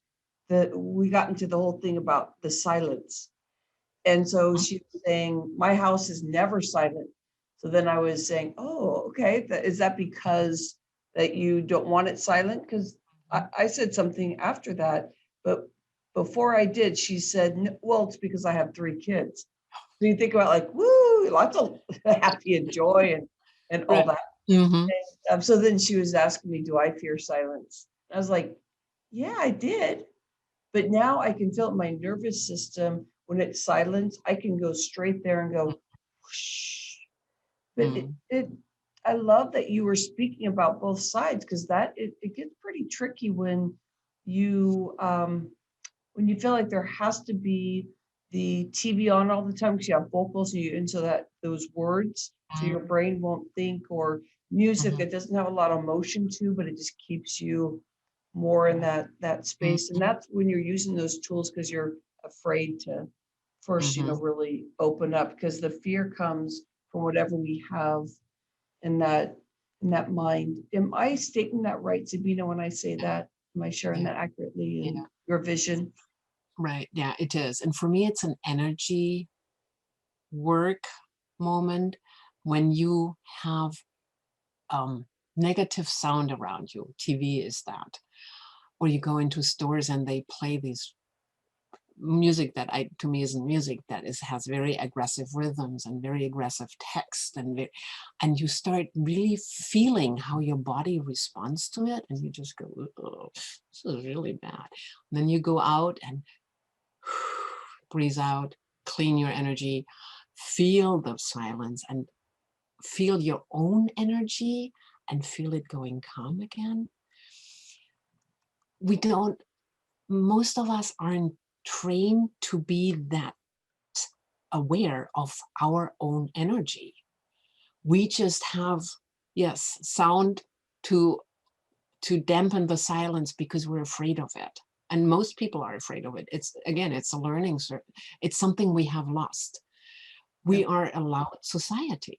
we got into the whole thing about the silence. And so she was saying, my house is never silent. So then I was saying, oh, okay. Is that because that you don't want it silent? Because I said something after that, but before I did, she said, well, it's because I have 3 kids. So you think about like, woo, lots of happy and joy and all Right. that. Mhm. So then she was asking me, do I fear silence? I was like, yeah, I did. But now I can feel it in my nervous system when it's silent. I can go straight there and go, whoosh. But Mm. I love that you were speaking about both sides because it gets pretty tricky you when you feel like there has to be the TV on all the time because you have vocals and you into that those words, so your brain won't think, or music Mhm. that doesn't have a lot of emotion to, but it just keeps you more in that space. And that's when you're using those tools because you're afraid to first, Mhm. really open up because the fear comes from whatever we have in that mind. Am I stating that right, Sabina, when I say that? Am I sharing Yeah. that accurately in Yeah. your vision? Right. Yeah, it is. And for me, it's an energy work moment when you have um, negative sound around you. TV is that. Or you go into stores and they play these music that to me isn't music, that has very aggressive rhythms and very aggressive text, and you start really feeling how your body responds to it, and you just go, oh, this is really bad. And then you go out and breathe out, clean your energy, feel the silence, and feel your own energy, and feel it going calm again. We don't, most of us aren't trained to be that aware of our own energy. We just have, yes, sound to dampen the silence because we're afraid of it. And most people are afraid of it. It's, again, it's a learning, it's something we have lost. We Yep. are a loud society.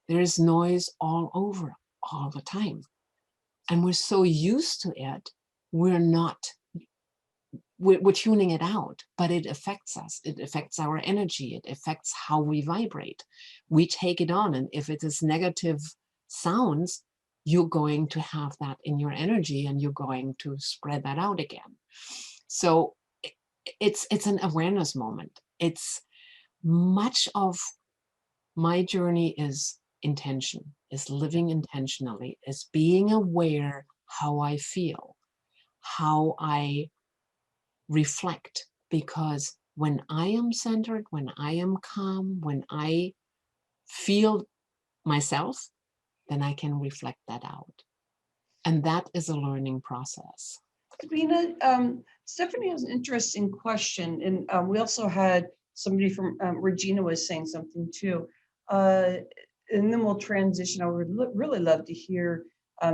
There is noise all over all the time. And we're so used to it, we're not, we're tuning it out, but it affects us. It affects our energy. It affects how we vibrate. We take it on. And if it is negative sounds, you're going to have that in your energy and you're going to spread that out again. So it's an awareness moment. It's much of my journey is intention, is living intentionally, is being aware how I feel, how I reflect, because when I am centered, when I am calm, when I feel myself, then I can reflect that out. And that is a learning process. Sabina, Stephanie has an interesting question, and we also had somebody from Regina was saying something too. Uh, and then we'll transition. I would really love to hear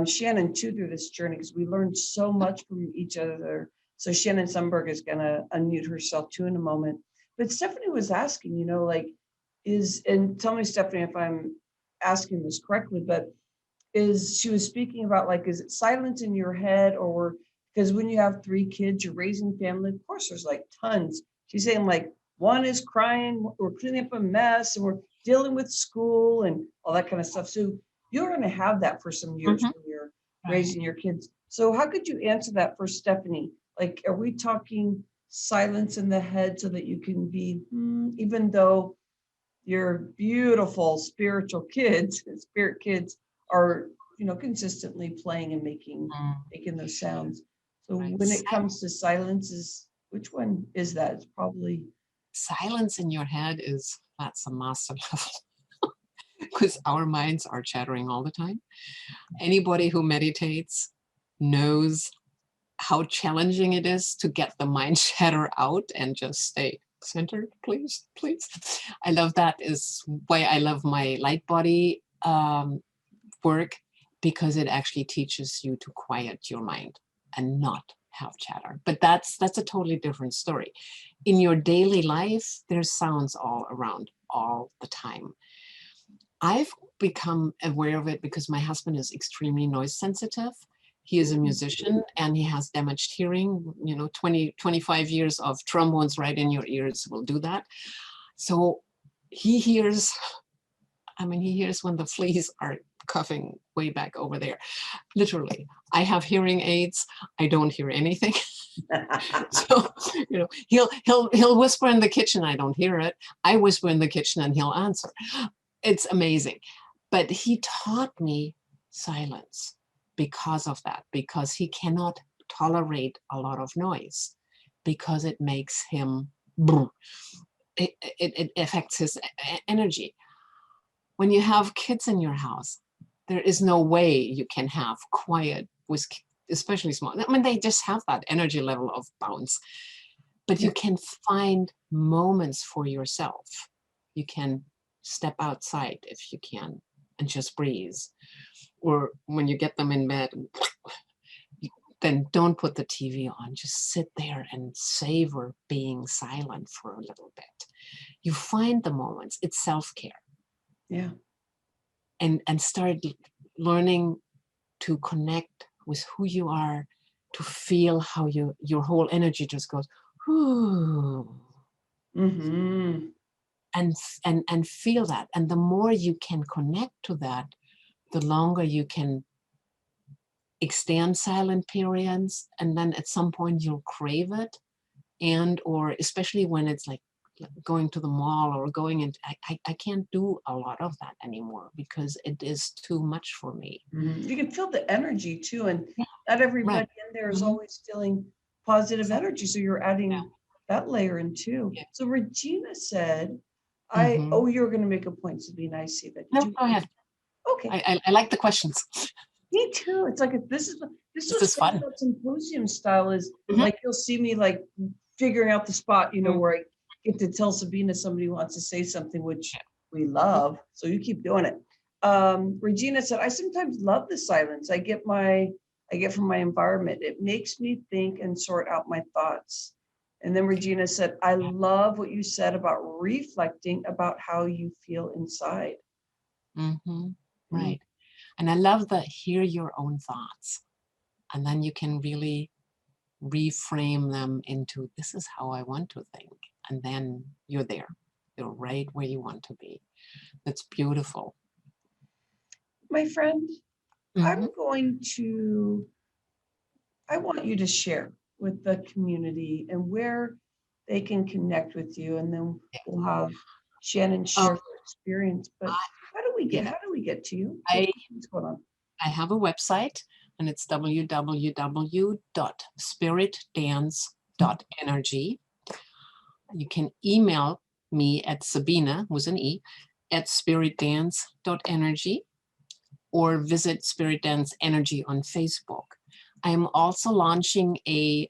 Shannon too through this journey because we learned so much from each other. So Shannon Sundberg is going to unmute herself too in a moment. But Stephanie was asking, like, and tell me, Stephanie, if I'm asking this correctly, but she was speaking about like, is it silence in your head, or because when you have 3 kids, you're raising family, of course there's like tons. She's saying like one is crying, we're cleaning up a mess, and we're dealing with school and all that kind of stuff. So you're going to have that for some years Mhm. when you're Right. raising your kids. So how could you answer that for Stephanie? Like, are we talking silence in the head so that you can be, even though your beautiful spiritual kids, spirit kids are, consistently playing and Mm, making those sounds. So right. when it comes to silences, which one is that? It's probably, Silence in your head that's a master level because our minds are chattering all the time. Anybody who meditates knows how challenging it is to get the mind chatter out and just stay centered, please, please. I love that, is why I love my light body work, because it actually teaches you to quiet your mind and not have chatter. But that's a totally different story. In your daily life, there's sounds all around all the time. I've become aware of it because my husband is extremely noise sensitive. He is a musician and he has damaged hearing. 25 years of trombones right in your ears will do that. So he hears, he hears when the fleas are coughing way back over there. Literally, I have hearing aids. I don't hear anything. So, he'll whisper in the kitchen. I don't hear it. I whisper in the kitchen and he'll answer. It's amazing. But he taught me silence because of that, because he cannot tolerate a lot of noise because it makes him, it affects his energy. When you have kids in your house, there is no way you can have quiet with, especially small. They just have that energy level of bounce, but you can find moments for yourself. You can step outside if you can and just breathe. Or when you get them in bed, then don't put the TV on. Just sit there and savor being silent for a little bit. You find the moments. It's self-care. Yeah. And start learning to connect with who you are, to feel how your whole energy just goes, whoo. Mm-hmm. And feel that. And the more you can connect to that, the longer you can extend silent periods. And then at some point you'll crave it. And, or especially when it's like going to the mall or going in, I can't do a lot of that anymore because it is too much for me. Mm-hmm. You can feel the energy too. And Yeah. not everybody Right. in there is Mhm. always feeling positive energy. So you're adding Yeah. that layer in too. Yeah. So Regina said, Mhm. you were going to make a point, Sabine. I see that. Did No, you? go ahead. Okay. I like the questions. Me too. It's like this This was is great fun. about symposium style is Mhm. like you'll see me like figuring out the spot, Mhm. where I get to tell Sabina somebody wants to say something, which we love. So you keep doing it. Regina said, I sometimes love the silence I get from my environment. It makes me think and sort out my thoughts. And then Regina said, I love what you said about reflecting about how you feel inside. Mm-hmm. Right. And I love the hear your own thoughts. And then you can really reframe them into this is how I want to think. And then you're there. You're right where you want to be. That's beautiful. My friend, Mhm. I want you to share with the community and where they can connect with you. And then we'll have Shannon share her experience. But how do we get to you? What's going on? I have a website and it's www.spiritdance.energy. You can email me at Sabine, with an E, at spiritdance.energy or visit Spirit Dance Energy on Facebook. I am also launching a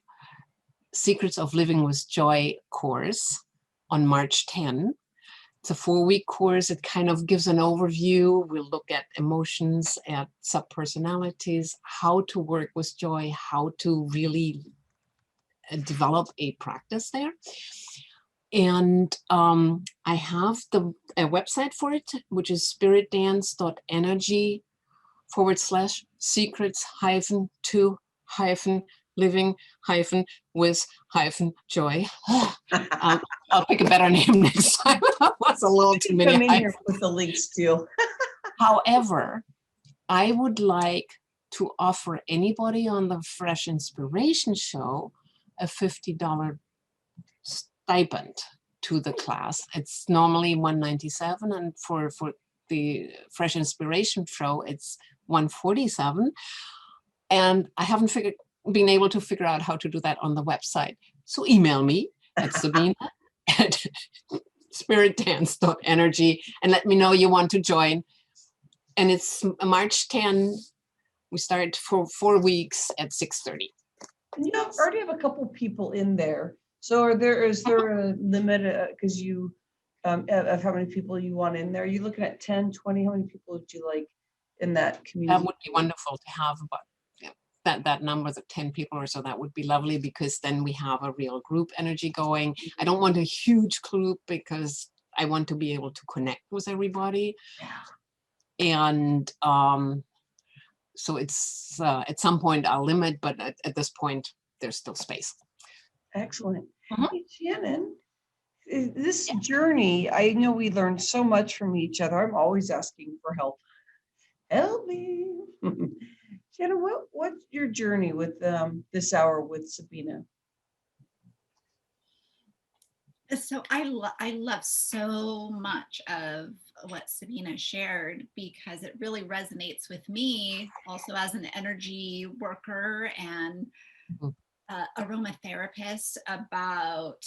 Secrets of Living with Joy course on March 10. It's a 4-week course. It kind of gives an overview. We'll look at emotions, at subpersonalities, how to work with joy, how to really develop a practice there. And I have a website for it, which is spiritdance.energy/secrets-to-living-with-joy. I'll pick a better name next time. That was a little too many. Come in here with the links too. However, I would like to offer anybody on the Fresh Inspiration Show a $50 stipend to the class. It's normally $197, and for the Fresh Inspiration Show, it's $147. And I haven't been able to figure out how to do that on the website. So email me at Sabine at spiritdance.energy and let me know you want to join. And it's March 10. We start for 4 weeks at 6:30. And you already have a couple people in there. So is there a limit because you of how many people you want in there? Are you looking at 10, 20? How many people would you like in that community? That would be wonderful to have about that number of 10 people or so. That would be lovely because then we have a real group energy going. I don't want a huge group because I want to be able to connect with everybody. And so it's at some point I'll limit, but at this point, there's still space. Excellent. Mhm. Hey, Shannon, this journey, I know we learned so much from each other. I'm always asking for help. Help me. Shannon, what's your journey with this hour with Sabina? So I love so much of what Sabina shared because it really resonates with me also as an energy worker and Mhm. aromatherapist about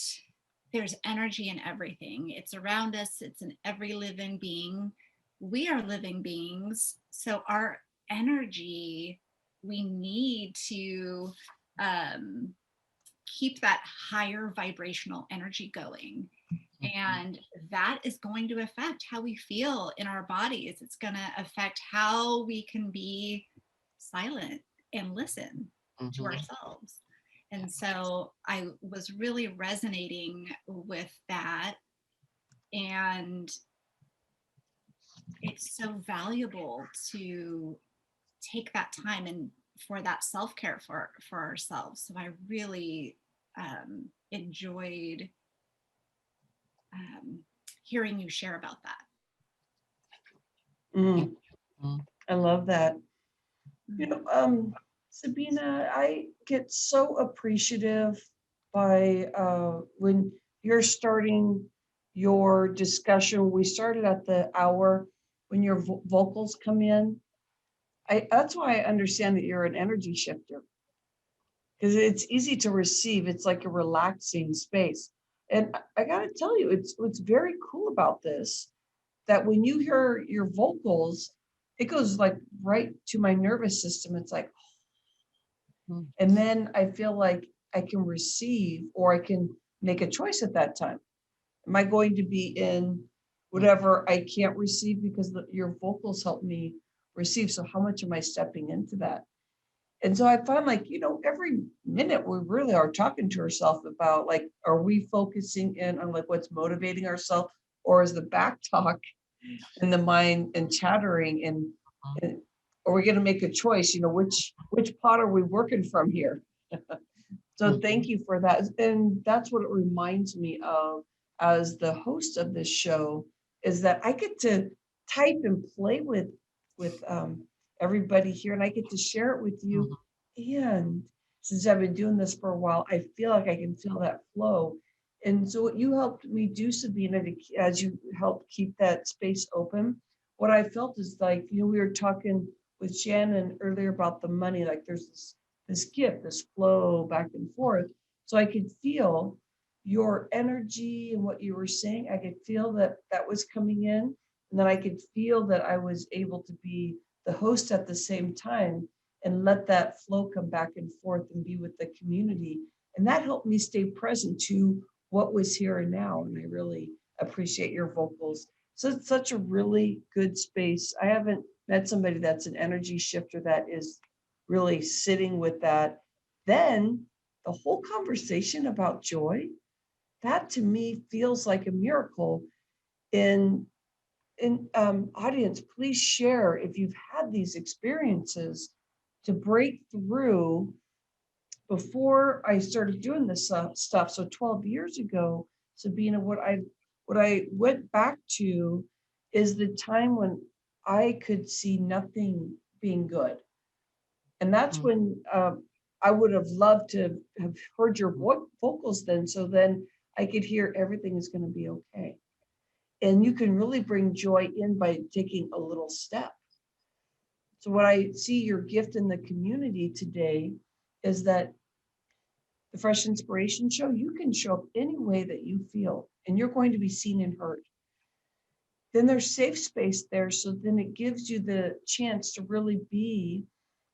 there's energy in everything. It's around us. It's in every living being. We are living beings. So our energy, we need to um, keep that higher vibrational energy going. And that is going to affect how we feel in our bodies. It's going to affect how we can be silent and listen to Mhm. ourselves. And so I was really resonating with that. And it's so valuable to take that time and for that self-care for ourselves. So I really enjoyed um, hearing you share about that. Mm, Mhm. I love that. You Mhm. know, Sabina, I get so appreciative by when you're starting your discussion. We started at the hour when your vocals come in. That's why I understand that you're an energy shifter because it's easy to receive. It's like a relaxing space. And I got to tell you, it's what's very cool about this that when you hear your vocals, it goes like right to my nervous system. It's like, Mm. and then I feel like I can receive or I can make a choice at that time. Am I going to be in whatever I can't receive because your vocals help me receive? So how much am I stepping into that? And so I find like, every minute we really are talking to ourselves about like, are we focusing in on like what's motivating ourselves or is the back talk in the mind and chattering and are we going to make a choice, which pot are we working from here? So thank you for that. And that's what it reminds me of as the host of this show is that I get to type and play with everybody here and I get to share it with you. And since I've been doing this for a while, I feel like I can feel that flow. And so what you helped me do, Sabina, as you helped keep that space open, what I felt is like, we were talking with Shannon earlier about the money, like there's this gift, this flow back and forth. So I could feel your energy and what you were saying. I could feel that that was coming in. And then I could feel that I was able to be the host at the same time and let that flow come back and forth and be with the community. And that helped me stay present to what was here and now. And I really appreciate your vocals. So it's such a really good space. I haven't met somebody that's an energy shifter that is really sitting with that. Then the whole conversation about joy, that to me feels like a miracle. In audience, please share if you've had these experiences to break through. Before I started doing this stuff, so 12 years ago, Sabina, what I went back to is the time when I could see nothing being good. And that's when I would have loved to have heard your vocals then. So then I could hear everything is going to be okay. And you can really bring joy in by taking a little step. So what I see your gift in the community today is that the Fresh Inspiration Show, you can show up any way that you feel, and you're going to be seen and heard. Then there's safe space there. So then it gives you the chance to really be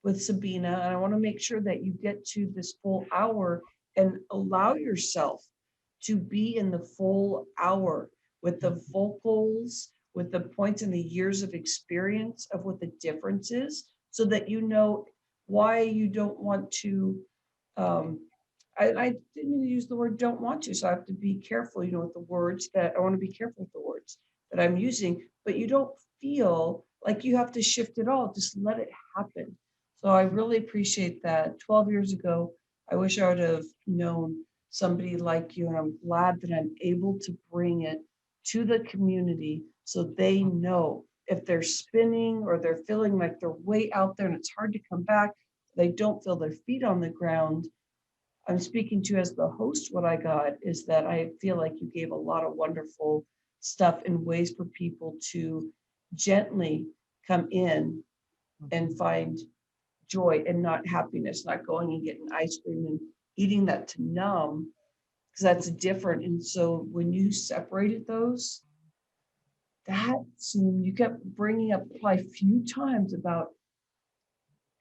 with Sabina. And I want to make sure that you get to this full hour and allow yourself to be in the full hour with the vocals, with the points and the years of experience of what the difference is, so that you know why you don't want to. I didn't mean to use the word don't want to, so I have to be careful, with the words that I want to be careful with the words that I'm using, but you don't feel like you have to shift it all. Just let it happen. So I really appreciate that. 12 years ago, I wish I would have known somebody like you, and I'm glad that I'm able to bring it to the community so they know if they're spinning or they're feeling like they're way out there and it's hard to come back, they don't feel their feet on the ground. I'm speaking to as the host. What I got is that I feel like you gave a lot of wonderful stuff and ways for people to gently come in and find joy and not happiness, not going and getting ice cream and eating that to numb, because that's different. And so when you separated those, that seemed, you kept bringing up probably a few times about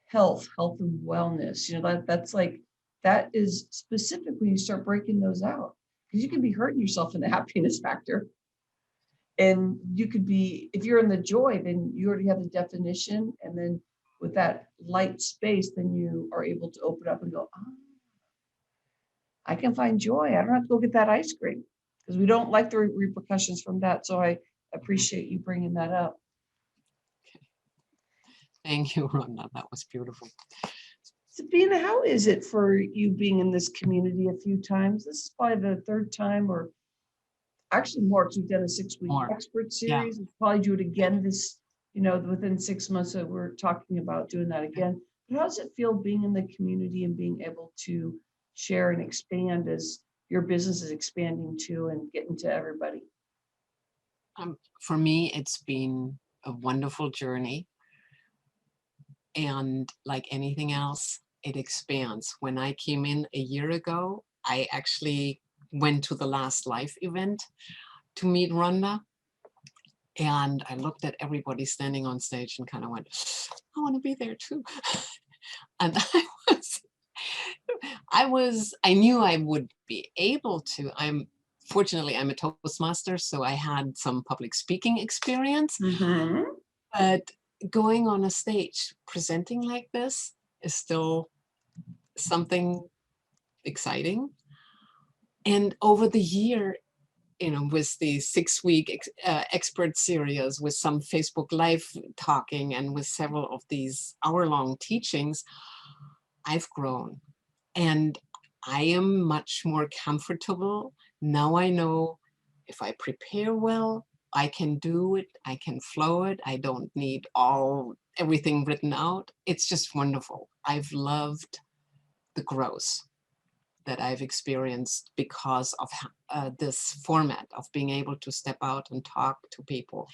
health and wellness. That's like, that is specific when you start breaking those out, because you can be hurting yourself in the happiness factor. And you could be, if you're in the joy, then you already have the definition. And then with that light space, then you are able to open up and go, oh, I can find joy. I don't have to go get that ice cream, because we don't like the repercussions from that. So I appreciate you bringing that up. Thank you, Rhonda. That was beautiful. Sabina, how is it for you being in this community a few times? This is probably the third time, or actually more, because we've done a 6-week More. expert Yeah. series. We'll probably do it again this, within 6 months that we're talking about doing that again. But how does it feel being in the community and being able to share and expand as your business is expanding too and getting to everybody? For me, it's been a wonderful journey. And like anything else, it expands. When I came in a year ago, I actually went to the last live event to meet Rhonda. And I looked at everybody standing on stage and kind of went, I want to be there too. And I knew I would be able to. Fortunately, I'm a Toastmaster, so I had some public speaking experience. Mm-hmm. But going on a stage presenting like this is still something exciting. And over the year, with the 6-week expert series, with some Facebook Live talking, and with several of these hour-long teachings, I've grown. And I am much more comfortable. Now I know if I prepare well, I can do it, I can flow it. I don't need everything written out. It's just wonderful. I've loved the growth that I've experienced because of this format of being able to step out and talk to people.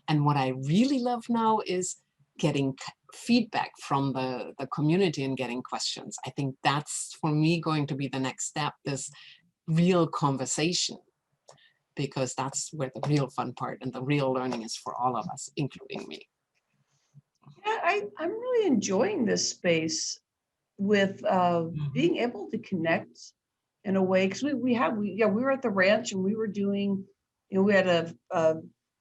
And what I really love now is getting feedback from the community and getting questions. I think that's, for me, going to be the next step, this real conversation, because that's where the real fun part and the real learning is for all of us, including me. Yeah, I'm really enjoying this space with being able to connect in a way, because we were at the ranch and we were doing, we had a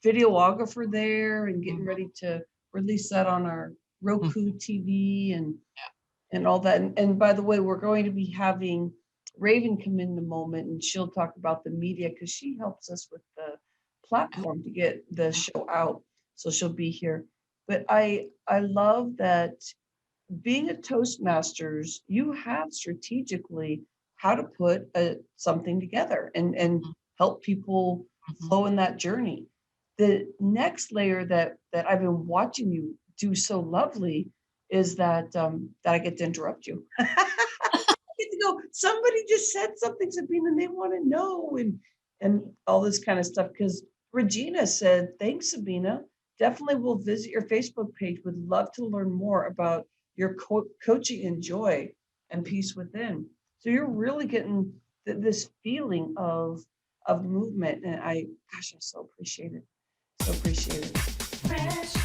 videographer there and getting ready to release that on our Roku TV and all that. And by the way, we're going to be having Raven come in the moment, and she'll talk about the media, because she helps us with the platform to get the show out. So she'll be here. But I love that being a Toastmasters, you have strategically how to put something together and help people flow in that journey. The next layer that I've been watching you do so lovely is that I get to interrupt you. I get to go, somebody just said something, Sabine, and they want to know, and all this kind of stuff. Because Regina said, thanks, Sabina. Definitely will visit your Facebook page. Would love to learn more about your coaching and joy and peace within. So you're really getting this feeling of movement. And I so appreciate it. So appreciate it. Fresh